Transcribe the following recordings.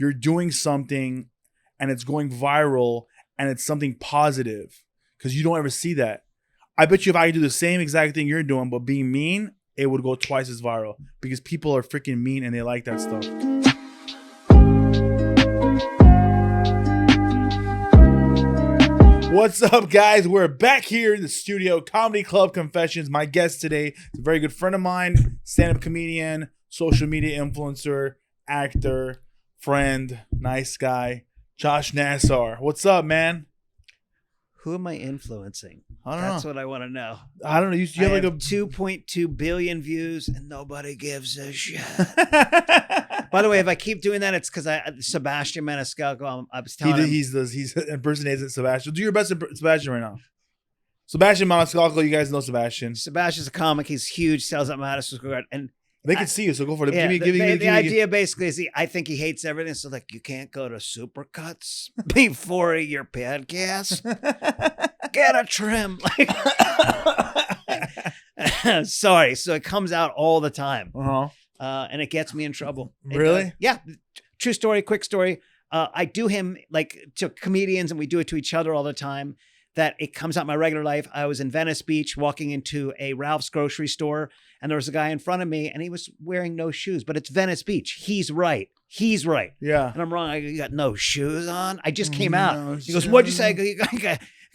you're doing something and it's going viral and it's something positive, because you don't ever see that. I bet you if I could do the same exact thing you're doing, but being mean, it would go twice as viral, because people are freaking mean and they like that stuff. What's up, guys? We're back here in the studio, Comedy Club Confessions. My guest today is a very good friend of mine, stand-up comedian, social media influencer, actor, friend, nice guy, Josh Nasar. What's up, man? Who am I influencing? I don't know. That's what I want to know. I don't know. You have like a 2.2 billion views and nobody gives a shit. By the way, if I keep doing that, it's because Sebastian Maniscalco. I was telling him he's impersonating Sebastian. Do your best Sebastian right now. Sebastian Maniscalco. You guys know Sebastian. Sebastian's a comic. He's huge. Sells at Madison Square Garden, and they can see you, so go for it. Yeah, give me, the idea basically is I think he hates everything. So like, you can't go to Supercuts before your podcast. Get a trim. Like, sorry. So it comes out all the time, and it gets me in trouble. Really? Yeah. True story. Quick story. I do him like to comedians, and we do it to each other all the time. That it comes out in my regular life. I was in Venice Beach walking into a Ralph's grocery store, and there was a guy in front of me and he was wearing no shoes, but it's Venice Beach. He's right. Yeah. And I'm wrong. I got no shoes on. I just came out. He goes, "What'd you say?" I go, you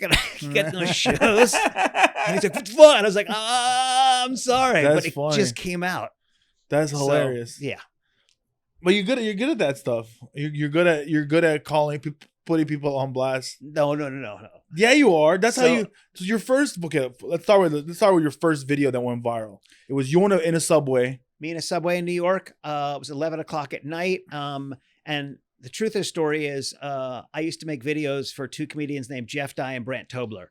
got no shoes. And he's like, "What the fuck?" And I was like, I'm sorry. That's but funny. It just came out. That's hilarious. So, yeah. But you're good at that stuff. You're good at calling people, putting people on blast. No. Yeah, you are. That's how you. So your first. Okay, let's start with your first video that went viral. It was you in a subway. Me in a subway in New York. It was 11 o'clock at night. And the truth of the story is, I used to make videos for two comedians named Jeff Dye and Brant Tobler.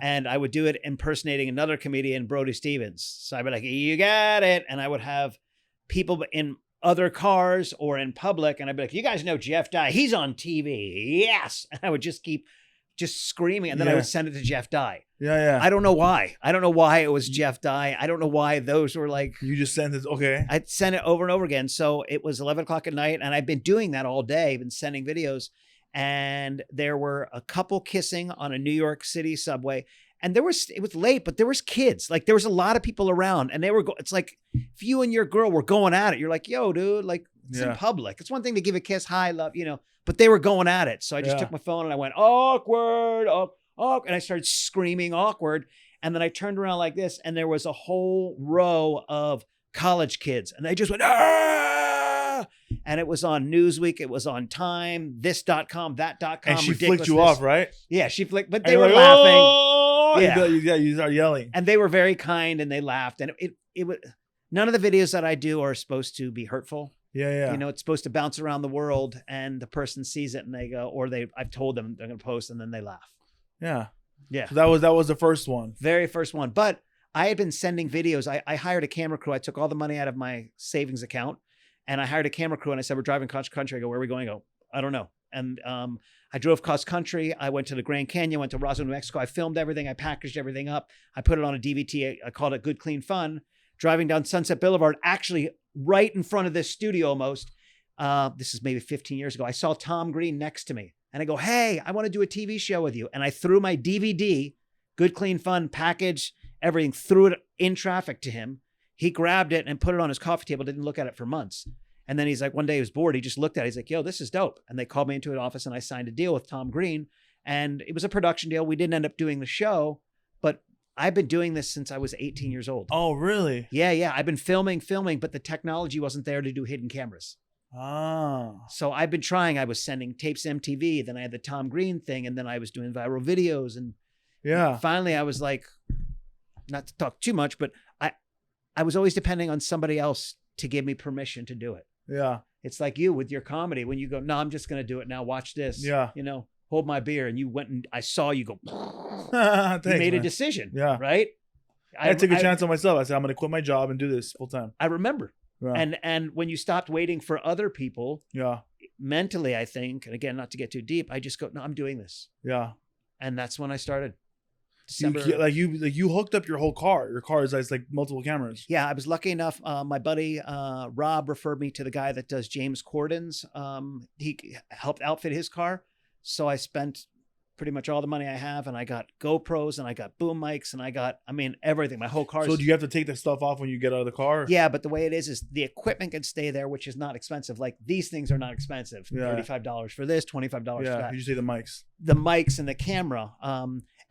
And I would do it impersonating another comedian, Brody Stevens. So I'd be like, "You got it," and I would have people in other cars or in public, and I'd be like, "You guys know Jeff Dye? He's on TV. Yes." And I would just keep screaming, and then I would send it to Jeff Dye. Yeah. I don't know why. It was Jeff Dye. I don't know why those were like. You just sent it. Okay. I'd send it over and over again. So it was 11 o'clock at night, and I've been doing that all day. I've been sending videos, and there were a couple kissing on a New York City subway. And it was late, but there was kids. Like, there was a lot of people around, and they were it's like if you and your girl were going at it, you're like, "Yo, dude, like, it's in public. It's one thing to give a kiss, hi, love, but they were going at it." So I just took my phone and I went, "Awkward, and I started screaming awkward. And then I turned around like this, and there was a whole row of college kids, and they just went, "Ah!" And it was on Newsweek, it was on Time, this.com, that.com. And she flicked you off, right? Yeah, she flicked, but they were laughing. Oh! Yeah, you start yelling. And they were very kind, and they laughed. And it was, none of the videos that I do are supposed to be hurtful. Yeah. It's supposed to bounce around the world, and the person sees it and they go, I've told them they're going to post, and then they laugh. Yeah. So that was the first one. Very first one. But I had been sending videos. I hired a camera crew. I took all the money out of my savings account, and I hired a camera crew, and I said, "We're driving cross country." I go, "Where are we going?" I go, "I don't know." And I drove cross country. I went to the Grand Canyon, went to Roswell, New Mexico. I filmed everything. I packaged everything up. I put it on a DVT. I called it Good, Clean Fun. Driving down Sunset Boulevard, actually right in front of this studio almost. This is maybe 15 years ago. I saw Tom Green next to me, and I go, "Hey, I want to do a TV show with you." And I threw my DVD, Good, Clean Fun, package, everything, threw it in traffic to him. He grabbed it and put it on his coffee table, didn't look at it for months. And then he's like, one day he was bored. He just looked at it. He's like, "Yo, this is dope." And they called me into an office, and I signed a deal with Tom Green, and it was a production deal. We didn't end up doing the show, but I've been doing this since I was 18 years old. Oh, really? Yeah. I've been filming, but the technology wasn't there to do hidden cameras. So I've been trying. I was sending tapes to MTV. Then I had the Tom Green thing, and then I was doing viral videos. And finally I was like, not to talk too much, but I was always depending on somebody else to give me permission to do it. Yeah. It's like you with your comedy. When you go, "No, I'm just going to do it now. Watch this." Yeah. Hold my beer. And you went, and I saw you go, Thanks, you made man. a decision. Yeah. Right. I took a chance on myself. I said, "I'm going to quit my job and do this full time." I remember. Yeah. And when you stopped waiting for other people, mentally, I think, and again, not to get too deep, I just go, "No, I'm doing this." Yeah. And that's when I started December. You hooked up your whole car. Your car is like multiple cameras. Yeah, I was lucky enough. My buddy Rob referred me to the guy that does James Corden's. He helped outfit his car, so I spent pretty much all the money I have, and I got GoPros, and I got boom mics, and I got, everything. My whole car. So do you have to take the stuff off when you get out of the car? Yeah, but the way it is the equipment can stay there, which is not expensive. Like these things are not expensive. Yeah. $35 for this, $25 for that. You just say the mics. The mics and the camera.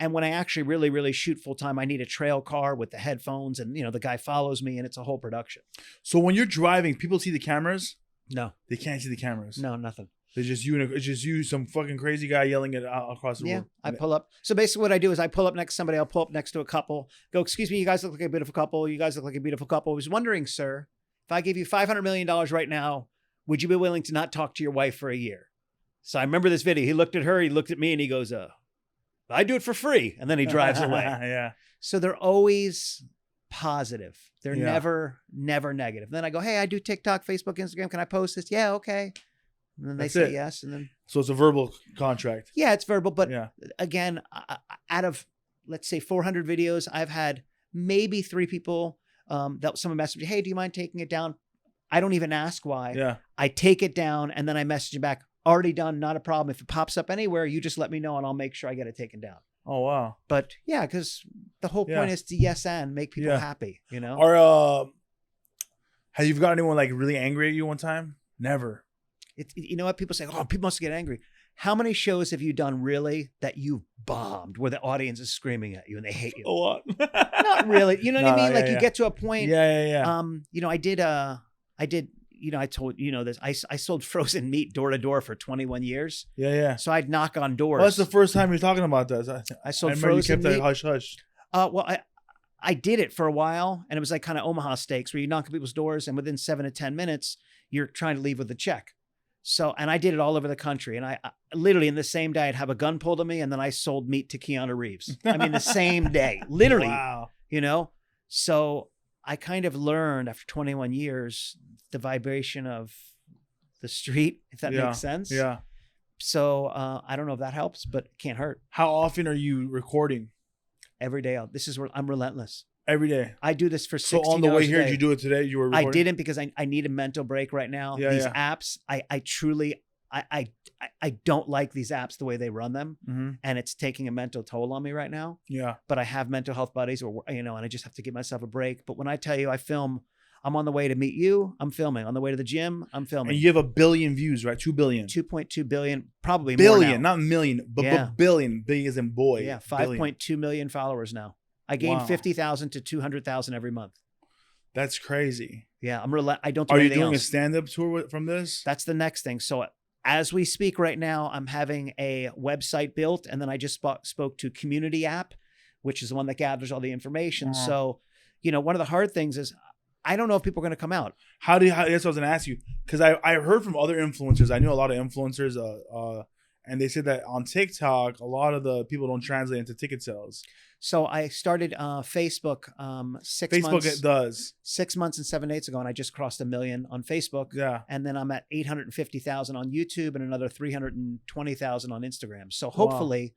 And when I actually really, really shoot full time, I need a trail car with the headphones, and the guy follows me, and it's a whole production. So when you're driving, people see the cameras? No, They can't see the cameras. no, nothing. It's just you, some fucking crazy guy yelling it out across the room. I pull up. So basically what I do is I pull up next to somebody. I'll pull up next to a couple. Go, excuse me, you guys look like a beautiful couple. You guys look like a beautiful couple. I was wondering, sir, if I gave you $500 million right now, would you be willing to not talk to your wife for a year? So I remember this video. He looked at her, he looked at me, and he goes, I do it for free. And then he drives away. Yeah. So they're always positive. They're Yeah. never negative. Then I go, hey, I do TikTok, Facebook, Instagram. Can I post this? Yeah, okay. And then they That's say it. yes. And then, So it's a verbal contract. yeah, it's verbal. But Yeah. again, out of, let's say 400 videos, I've had maybe 3 people that someone messaged me, hey, do you mind taking it down? I don't even ask why. Yeah. I take it down, and then I message you back, already done, not a problem. If it pops up anywhere, you just let me know, and I'll make sure I get it taken down. Oh wow. But yeah, because the whole point is to yes and make people happy, Or have you got anyone like really angry at you one time? Never. You know what? People say, oh, people must get angry. How many shows have you done really that you bombed where the audience is screaming at you and they hate you? A lot. Not really. You know what I mean? No, Like you get to a point. Yeah. I told this. I sold frozen meat door to door for 21 years. Yeah. So I'd knock on doors. Well, that's the first time you're talking about this. I sold remember frozen you kept meat. that hush hush. Well, I did it for a while, and it was like kind of Omaha steaks where you knock on people's doors, and within 7 to 10 minutes, you're trying to leave with a check. So, and I did it all over the country, and I literally in the same day I'd have a gun pulled on me, and then I sold meat to Keanu Reeves. I mean, the same day, literally. Wow. So I kind of learned after 21 years the vibration of the street, if that makes sense. Yeah. So I don't know if that helps, but it can't hurt. How often are you recording? Every day. This is where I'm relentless. Every day. I do this for 16 So on the way hours a here, day. did you do it today? You were recording? I didn't because I need a mental break right now. Yeah, These yeah. apps, I truly, I don't like these apps the way they run them, and it's taking a mental toll on me right now. Yeah. But I have mental health buddies, and I just have to give myself a break. But when I tell you I film, I'm on the way to meet you, I'm filming. On the way to the gym, I'm filming. And you have 1 billion views, right? 2 billion. 2.2 billion, probably Billion, more now. not million, but Yeah. billion. Billion as in boy. Yeah, Billion. 5.2 million followers now. I gain Wow. 50,000 to 200,000 every month. That's crazy. Yeah, I don't do Are you anything doing else. a stand-up tour from this? That's the next thing. So as we speak right now, I'm having a website built, and then I just spoke to Community App, which is the one that gathers all the information. Uh-huh. So, one of the hard things is I don't know if people are going to come out. That's what I was going to ask you, because I heard from other influencers. I knew a lot of influencers, and they said that on TikTok, a lot of the people don't translate into ticket sales. So I started Facebook Facebook does 6 months and 7 days ago, and I just crossed 1 million on Facebook. Yeah. And then I'm at 850,000 on YouTube and another 320,000 on Instagram. So hopefully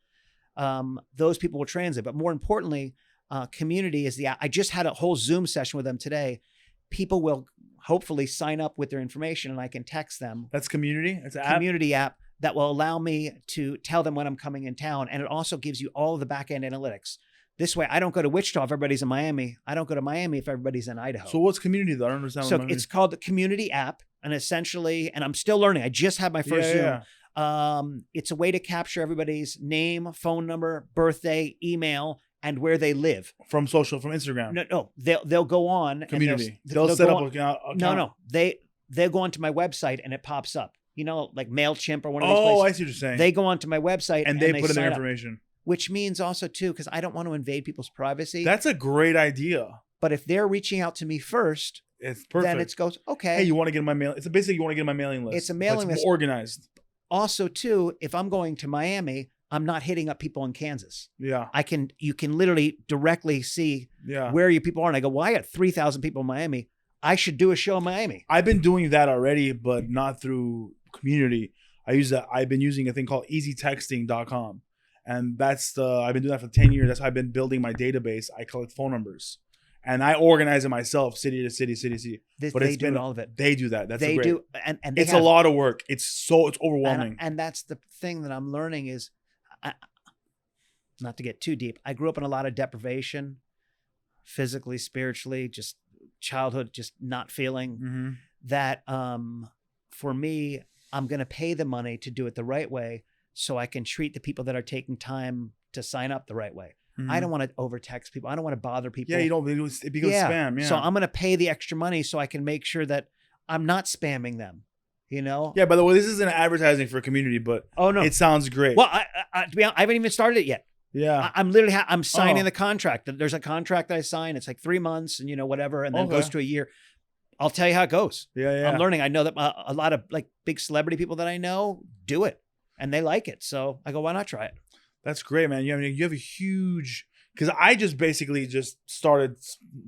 those people will translate. But more importantly, Community is I just had a whole Zoom session with them today. People will hopefully sign up with their information, and I can text them. That's Community? It's an app? Community app that will allow me to tell them when I'm coming in town. And it also gives you all of the back-end analytics. This way, I don't go to Wichita if everybody's in Miami. I don't go to Miami if everybody's in Idaho. So what's Community though? I don't understand. So it's called the Community app, and essentially, and I'm still learning. I just had my first Zoom. Yeah. It's a way to capture everybody's name, phone number, birthday, email, and where they live. From Instagram. No, they'll go on. Community. And they'll set up an account. No. They'll go onto my website and it pops up. Like MailChimp or one of these Oh, places. I see what you're saying. They go onto my website and they put in their sign up. information. Which means also too, because I don't want to invade people's privacy. That's a great idea. But if they're reaching out to me first, it's perfect. then it goes, okay. Hey, you want to get in my mail? It's basically you want to get in my mailing list. It's a mailing list. More organized. Also too, if I'm going to Miami, I'm not hitting up people in Kansas. Yeah. You can literally directly see where your people are. And I go, well, I got 3,000 people in Miami. I should do a show in Miami. I've been doing that already, but not through Community. I've been using a thing called easytexting.com. And I've been doing that for 10 years. That's how I've been building my database. I collect phone numbers and I organize it myself, city to city. But They do all of it. They do that. That's They great. do, and It's a lot of work. It's overwhelming. and that's the thing that I'm learning is, not to get too deep. I grew up in a lot of deprivation, physically, spiritually, just childhood, just not feeling that. For me, I'm going to pay the money to do it the right way, so I can treat the people that are taking time to sign up the right way. I don't want to overtext people. I don't want to bother people. Yeah, it becomes spam. Yeah. So I'm going to pay the extra money so I can make sure that I'm not spamming them. You know? Yeah. By the way, this isn't advertising for a community, but it sounds great. Well, to be honest, I haven't even started it yet. Yeah. I'm literally I'm signing the contract. There's a contract that I sign. It's like 3 months and whatever, and then it goes to a year. I'll tell you how it goes. Yeah. I'm learning. I know that a lot of like big celebrity people that I know do it and they like it. So I go, why not try it? That's great, man. You have a huge, because I just basically just started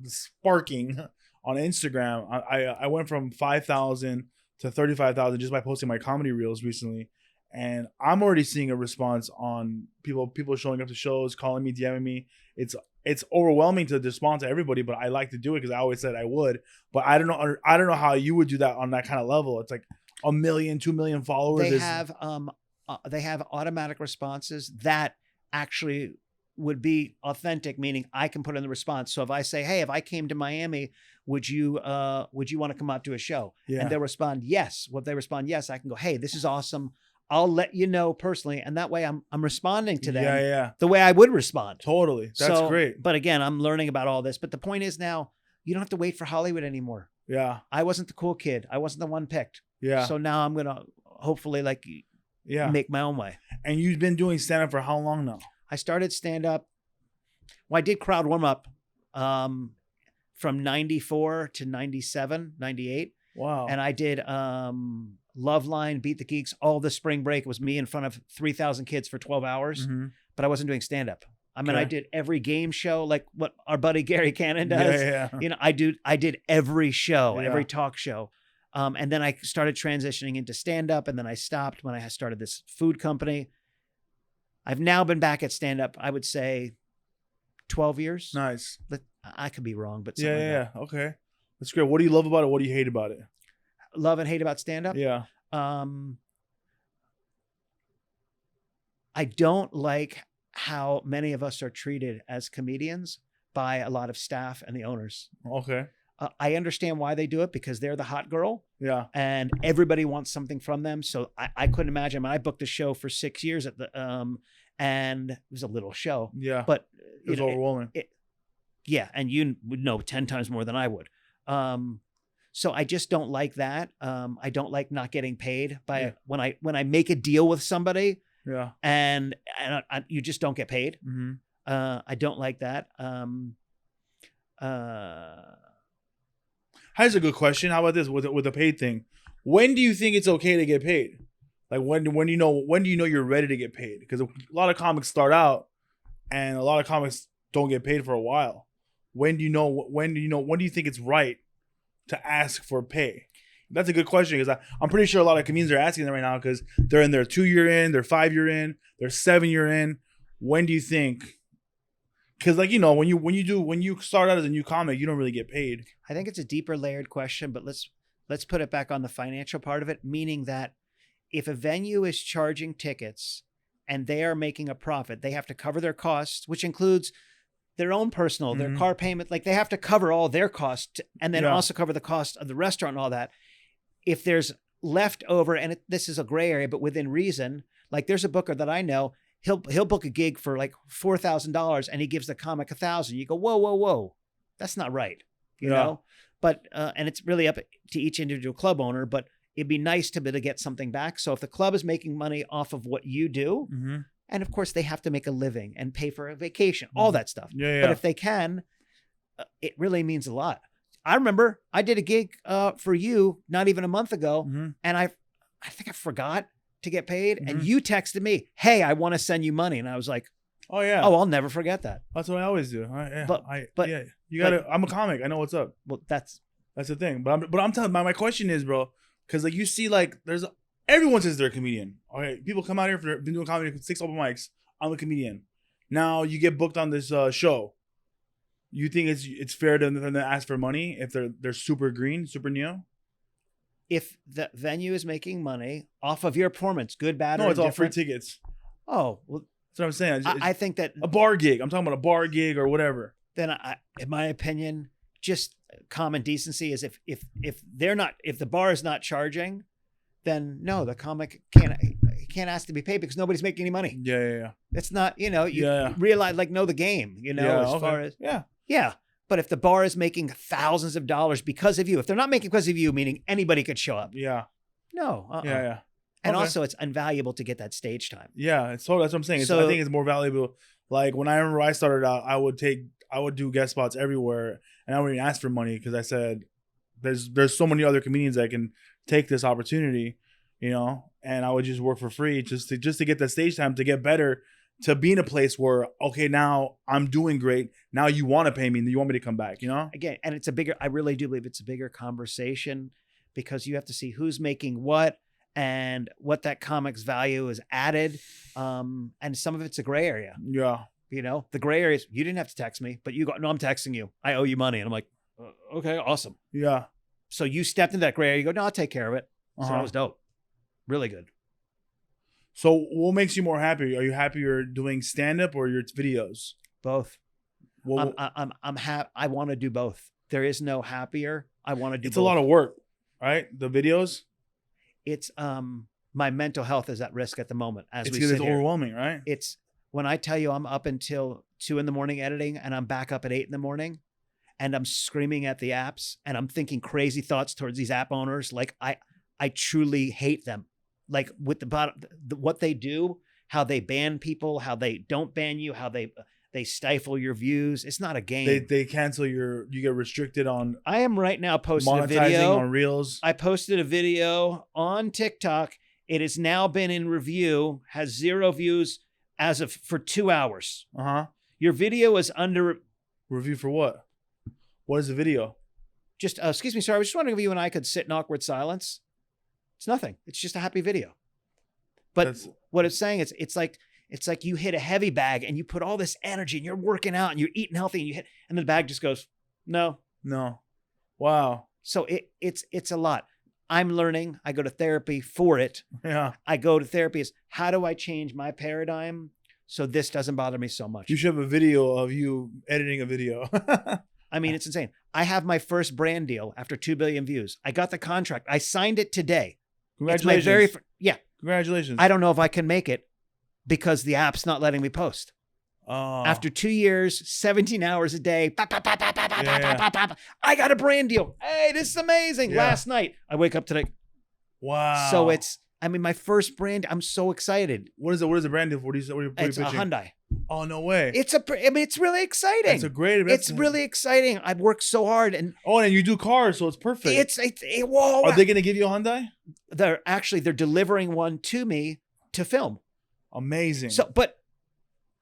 sparking on Instagram. I went from 5,000 to 35,000 just by posting my comedy reels recently. And I'm already seeing a response on people showing up to shows, calling me, DMing me. It's overwhelming to respond to everybody, but I like to do it because I always said I would. But I don't know how you would do that on that kind of level. It's like 1 million, 2 million followers. They have automatic responses that actually would be authentic, meaning I can put in the response. So if I say, hey, if I came to Miami, would you want to come out to a show? Yeah. And they'll respond yes. Well, if they respond yes, I can go, hey, this is awesome. I'll let you know personally, and that way I'm responding to them the way I would respond. Totally. That's great. But again, I'm learning about all this. But the point is now you don't have to wait for Hollywood anymore. Yeah. I wasn't the cool kid. I wasn't the one picked. Yeah. So now I'm gonna hopefully make my own way. And you've been doing stand-up for how long now? I started stand-up. Well, I did crowd warm-up from 94 to 97, 98. Wow. And I did Love Line, Beat the Geeks, all the spring break. It was me in front of 3,000 kids for 12 hours. But I wasn't doing stand-up. I mean, I did every game show, like what our buddy Gary Cannon does. Yeah. I did every show, every talk show. And then I started transitioning into stand-up, and then I stopped when I started this food company. I've now been back at stand-up, I would say 12 years. Nice. I could be wrong, but yeah. Okay. That's great. What do you love about it? What do you hate about it? Love and hate about stand-up? Yeah. I don't like how many of us are treated as comedians by a lot of staff and the owners. Okay. I understand why they do it, because they're the hot girl. Yeah. And everybody wants something from them. So I couldn't imagine. I booked a show for 6 years at the and it was a little show. Yeah. But it was overwhelming. Yeah, and you would know 10 times more than I would. So I just don't like that. I don't like not getting paid when I make a deal with somebody. Yeah. And you just don't get paid. I don't like that. Here's a good question. How about this with the paid thing? When do you think it's okay to get paid? Like when do you know you're ready to get paid? Because a lot of comics start out, and a lot of comics don't get paid for a while. When do you think it's right to ask for pay? That's a good question, because I'm pretty sure a lot of comedians are asking that right now, because they're in their 2 year in, their 5 year in, their 7 year in. When do you think? Because when you start out as a new comic, you don't really get paid. I think it's a deeper layered question, but let's put it back on the financial part of it, meaning that if a venue is charging tickets and they are making a profit, they have to cover their costs, which includes their own personal, their car payment. Like, they have to cover all their costs and then also cover the cost of the restaurant and all that. If there's leftover, and this is a gray area, but within reason, like there's a booker that I know, he'll book a gig for like $4,000 and he gives the comic $1,000. You go, whoa, that's not right, you know. But and it's really up to each individual club owner. But it'd be nice to be able to get something back. So if the club is making money off of what you do, and of course they have to make a living and pay for a vacation, all that stuff. But if they can, it really means a lot. I remember I did a gig for you not even a month ago, and I think I forgot to get paid, and you texted me, "Hey, I want to send you money," and I was like, "Oh yeah, I'll never forget that." That's what I always do. But you gotta. I'm a comic. I know what's up. Well, that's the thing. But I'm telling. My question is, bro, because like you see, like everyone says they're a comedian. Okay, people come out here been doing comedy for 6 open mics. I'm a comedian. Now you get booked on this show. You think it's fair to them to ask for money if they're super green, super new? If the venue is making money off of your performance, good, bad, No, or it's all free indifferent. tickets. Oh, well, That's what I'm saying. I think that A bar gig. I'm talking about a bar gig or whatever. then in my opinion, just common decency is if the bar is not charging, then no, the comic can't ask to be paid because nobody's making any money. Yeah. It's not, you Yeah. realize, like, know the game, as far as yeah. But if the bar is making thousands of dollars because of you, if they're not making because of you, meaning anybody could show up. Yeah. No. Yeah. And Okay. also, it's invaluable to get that stage time. Yeah, that's what I'm saying. I think it's more valuable. Like when I remember I started out, I would do guest spots everywhere, and I wouldn't even ask for money because I said, "There's so many other comedians that can take this opportunity, and I would just work for free just to get the stage time, to get better, to be in a place where okay, now I'm doing great. Now you want to pay me, and you want me to come back, Again, and I really do believe it's a bigger conversation because you have to see who's making what and what that comic's value is added. And some of it's a gray area. Yeah. The gray area is you didn't have to text me, but you go, no, I'm texting you. I owe you money. And I'm like, okay, awesome. Yeah. So you stepped into that gray area. You go, no, I'll take care of it. So Uh-huh. that was dope. Really good. So what makes you more happy? Are you happier doing stand-up or your videos? Both. Well, I'm happy. I want to do both. There is no happier. I want to do it's both. a lot of work, right? The videos. It's my mental health is at risk at the moment as It's we because sit it's here. overwhelming, right? It's when I tell you I'm up until 2 a.m. editing and I'm back up at 8 a.m. and I'm screaming at the apps and I'm thinking crazy thoughts towards these app owners. Like I truly hate them. Like with what they do, how they ban people, how they don't ban you, how they stifle your views. It's not a game. They cancel you get restricted on I am right now posting a monetizing video on Reels. I posted a video on TikTok. It has now been in review, has 0 views for 2 hours. Uh-huh. Your video is under Review for what? What is the video? just, excuse me, sir. I was just wondering if you and I could sit in awkward silence. It's nothing. It's just a happy video. But what it's saying is it's like you hit a heavy bag and you put all this energy and you're working out and you're eating healthy and the bag just goes, no. Wow. So it's a lot. I'm learning. I go to therapy for it. Yeah. I go to therapy is how do I change my paradigm so this doesn't bother me so much? You should have a video of you editing a video. I mean, it's insane. I have my first brand deal after 2 billion views. I got the contract. I signed it today. Congratulations. It's my very yeah. Congratulations. I don't know if I can make it because the app's not letting me post. Oh. After 2 years, 17 hours a day, I got a brand deal. Hey, this is amazing. Yeah. Last night, I wake up today. Wow. So my first brand, I'm so excited. What is the brand deal for? What are you It's a pitching? Hyundai. Oh, no way. It's really exciting. That's a great. It's really exciting. I've worked so hard and and you do cars, so it's perfect. whoa. Are they going to give you a Hyundai? They're delivering one to me to film. Amazing. So, but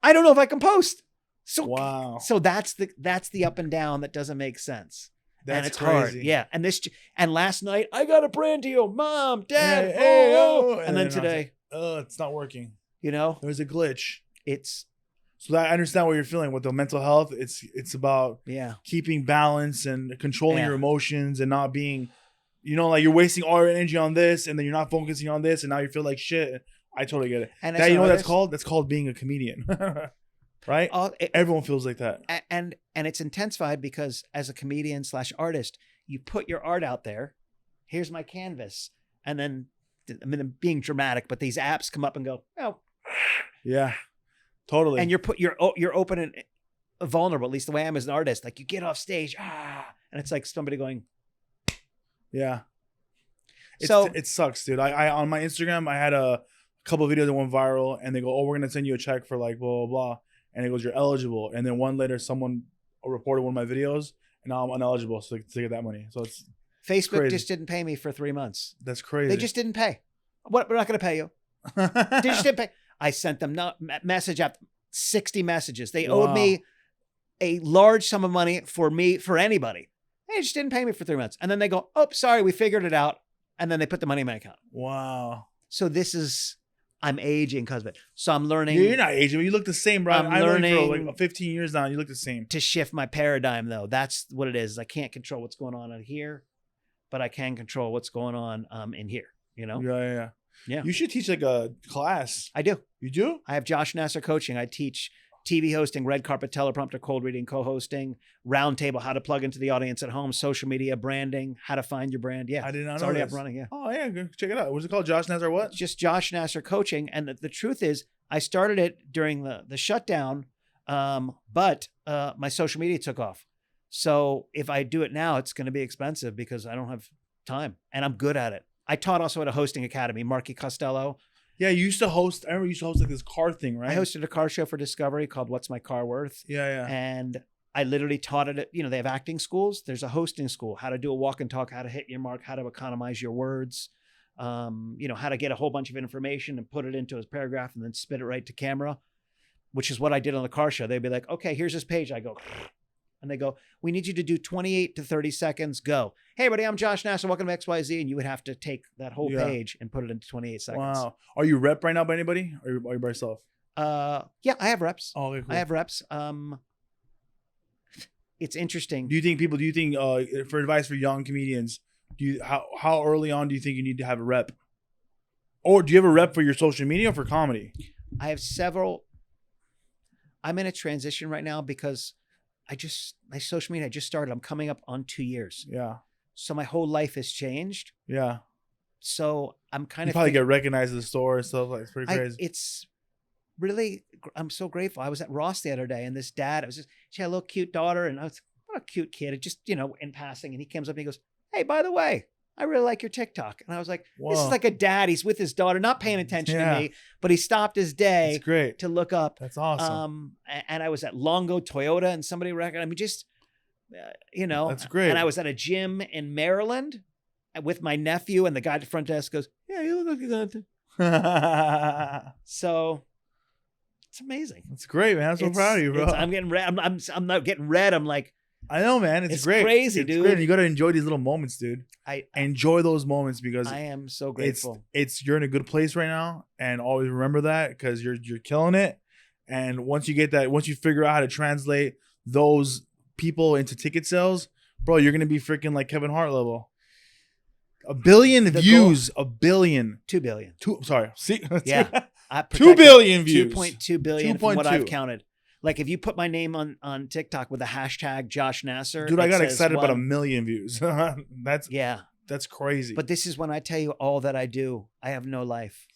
I don't know if I can post. So, wow. So that's the up and down that doesn't make sense. That's and it's crazy. hard. Yeah. And last night I got a brand deal. Mom, Dad, Hey, oh. oh. And then today, it's not working. There's a glitch. It's So I understand what you're feeling with the mental health. It's about keeping balance and controlling your emotions and not being, like you're wasting all your energy on this and then you're not focusing on this and now you feel like shit. I totally get it. And that, what that's called? That's called being a comedian, right? Everyone feels like that. And it's intensified because as a comedian / artist, you put your art out there. Here's my canvas. And then, I'm being dramatic, but these apps come up and go, oh. Yeah, totally. And you're open and vulnerable, at least the way I am as an artist. Like you get off stage, and it's like somebody going. Yeah. So it sucks, dude. I on my Instagram, I had a couple of videos that went viral and they go, oh, we're going to send you a check for like blah, blah, blah. And it goes, you're eligible. And then one later, someone reported one of my videos and now I'm ineligible to get that money. So it's Facebook crazy. just didn't pay me for 3 months. That's crazy. They just didn't pay. What? We're not going to pay you. They just didn't pay. I sent them message after 60 messages. They owed me a large sum of money for anybody. They just didn't pay me for 3 months. And then they go, oh, sorry, we figured it out. And then they put the money in my account. Wow. So this is, I'm aging because of it. So I'm learning. You're not aging, but you look the same, bro. I'm I've known you for learning like 15 years now. And you look the same. to shift my paradigm, though. That's what it is. I can't control what's going on in here, but I can control what's going on in here. You know? Yeah. Yeah. You should teach like a class. I do. You do? I have Josh Nasar coaching. I teach TV hosting, red carpet, teleprompter, cold reading, co-hosting, roundtable, how to plug into the audience at home, social media, branding, how to find your brand. Yeah, I did not it's know already this. up running. Yeah. Oh yeah, go check it out. What's it called? Josh Nasar what? It's just Josh Nasar coaching, and the truth is, I started it during the shutdown, but my social media took off. So if I do it now, it's going to be expensive because I don't have time, and I'm good at it. I taught also at a hosting academy, Marky Costello. Yeah, you used to host. I remember you used to host like this car thing, right? I hosted a car show for Discovery called What's My Car Worth? Yeah. And I literally taught it at, they have acting schools. There's a hosting school, how to do a walk and talk, how to hit your mark, how to economize your words, how to get a whole bunch of information and put it into a paragraph and then spit it right to camera, which is what I did on the car show. They'd be like, okay, here's this page. I go, and they go, we need you to do 28 to 30 seconds. Go. Hey, everybody, I'm Josh Nasar. Welcome to XYZ. And you would have to take that whole page and put it into 28 seconds. Wow. Are you rep right now by anybody? Or are you by yourself? Yeah, I have reps. Oh, okay, cool. I have reps. It's interesting. Do you think for advice for young comedians, how early on do you think you need to have a rep? Or do you have a rep for your social media or for comedy? I have several. I'm in a transition right now because my social media, I just started. I'm coming up on 2 years. Yeah. So my whole life has changed. Yeah. So I'm kind You of probably get recognized at the store and stuff. Like, it's pretty crazy. It's really, I'm so grateful. I was at Ross the other day and this dad, she had a little cute daughter and I was what a cute kid. It just, in passing, and he comes up and he goes, hey, by the way, I really like your TikTok. And I was like, This is like a dad. He's with his daughter, not paying attention to me, but he stopped his day That's great. to look up. That's awesome. And I was at Longo Toyota and somebody recognized me. Just, That's great. And I was at a gym in Maryland with my nephew, and the guy at the front desk goes, yeah, you look like you're going to. So it's amazing. That's great, man. I'm so proud of you, bro. I'm getting red. I'm not getting red. I'm like, I know, man. It's great. Crazy, dude. Great. You got to enjoy these little moments, dude. I enjoy those moments because I am so grateful. You're in a good place right now, and always remember that because you're killing it. And once you figure out how to translate those people into ticket sales, bro, you're gonna be freaking like Kevin Hart level. 1 billion views. 1 billion. 2 billion. See, yeah, 2 billion views. 2.2 billion from what I've counted. Like if you put my name on TikTok with the hashtag Josh Nasar, dude, I got excited about 1 million views. That's crazy. But this is when I tell you all that I do. I have no life.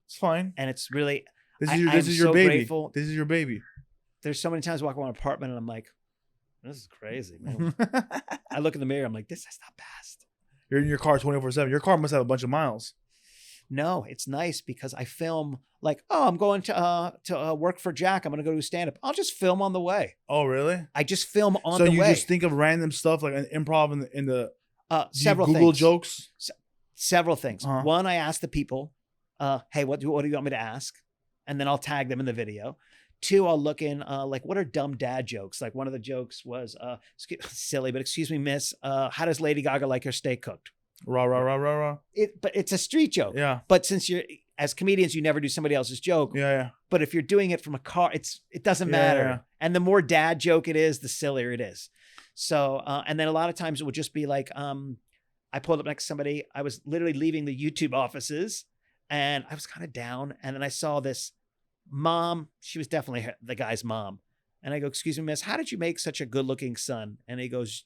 It's fine. And it's really this is your baby. Grateful. This is your baby. There's so many times I walk around an apartment and I'm like, this is crazy, man. I look in the mirror, I'm like, this is not past. You're in your car 24/7. Your car must have a bunch of miles. No, it's nice because I film like, I'm going to work for Jack. I'm going to go do stand up. I'll just film on the way. Oh, really? I just film on the way. So you just think of random stuff like an improv in the several Google things. Jokes? Several things. Uh-huh. One, I ask the people, hey, what do you want me to ask? And then I'll tag them in the video. Two, I'll look in like, what are dumb dad jokes? Like one of the jokes was silly, but excuse me, miss, how does Lady Gaga like her steak cooked? Rah, rah, rah, rah, rah. But it's a street joke. Yeah. But since as comedians, you never do somebody else's joke. Yeah. But if you're doing it from a car, it doesn't matter. Yeah. And the more dad joke it is, the sillier it is. So, and then a lot of times it would just be like, I pulled up next to somebody. I was literally leaving the YouTube offices and I was kind of down. And then I saw this mom. She was definitely the guy's mom. And I go, excuse me, miss, how did you make such a good looking son? And he goes,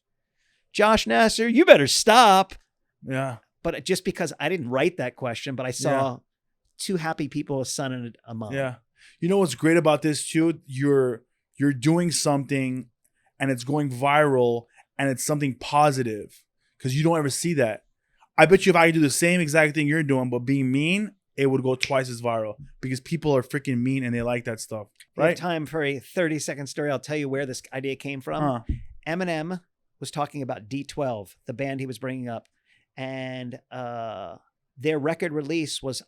Josh Nasar, you better stop. Yeah. But just because I didn't write that question, but I saw two happy people, a son and a mom. Yeah. You know what's great about this too? You're doing something and it's going viral and it's something positive because you don't ever see that. I bet you if I do the same exact thing you're doing, but being mean, it would go twice as viral because people are freaking mean and they like that stuff. Right? We have time for a 30-second story. I'll tell you where this idea came from. Eminem was talking about D12, the band he was bringing up. And their record release was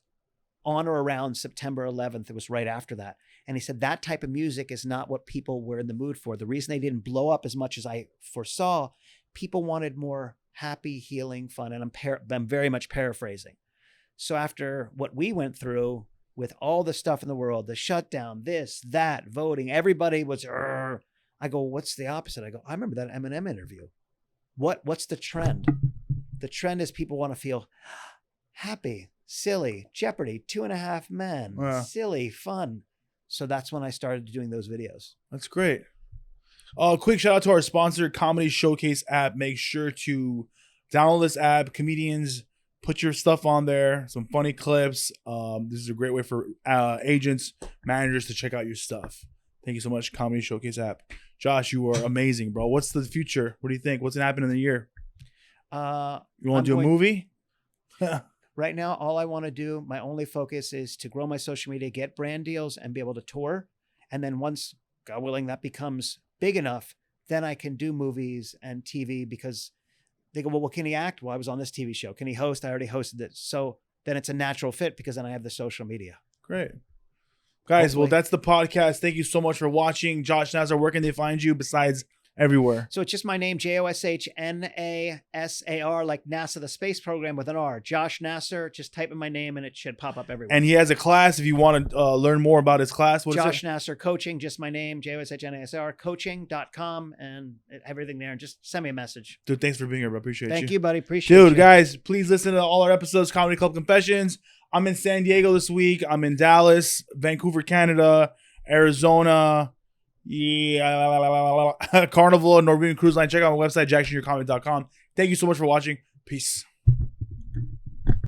on or around September 11th. It was right after that. And he said that type of music is not what people were in the mood for. The reason they didn't blow up as much as I foresaw, people wanted more happy, healing, fun. And I'm very much paraphrasing. So after what we went through, with all the stuff in the world, the shutdown, this, that, voting, everybody was, "Arr." I go, what's the opposite? I go, I remember that Eminem interview. What's the trend? The trend is people want to feel happy, silly, Jeopardy, 2.5 Men, silly, fun. So that's when I started doing those videos. That's great. Quick shout out to our sponsor, Comedy Showcase app. Make sure to download this app. Comedians, put your stuff on there. Some funny clips. This is a great way for agents, managers to check out your stuff. Thank you so much, Comedy Showcase app. Josh, you are amazing, bro. What's the future? What do you think? What's going to happen in the year? You want to do a movie? Right now, all I want to do, my only focus is to grow my social media, get brand deals, and be able to tour. And then once, God willing, that becomes big enough, then I can do movies and TV, because they go, well, can he act? Well, I was on this TV show. Can he host? I already hosted it. So then it's a natural fit because then I have the social media. Great. Guys, Hopefully. well, that's the podcast. Thank you so much for watching. Josh Nasar, where can they find you besides everywhere? So it's just my name, JoshNasar, like NASA, the space program with an R. Josh Nasar. Just type in my name and it should pop up everywhere. And he has a class if you want to learn more about his class. What Josh is it? Nasar Coaching, just my name, JoshNasar, coaching.com, and everything there. And just send me a message. Dude, thanks for being here, bro. Appreciate you. Thank you, buddy. Appreciate Dude, you. guys, please listen to all our episodes, Comedy Club Confessions. I'm in San Diego this week. I'm in Dallas, Vancouver, Canada, Arizona, Carnival, Norwegian Cruise Line. Check out my website, jackseniorcomedy.com. Thank you so much for watching. Peace.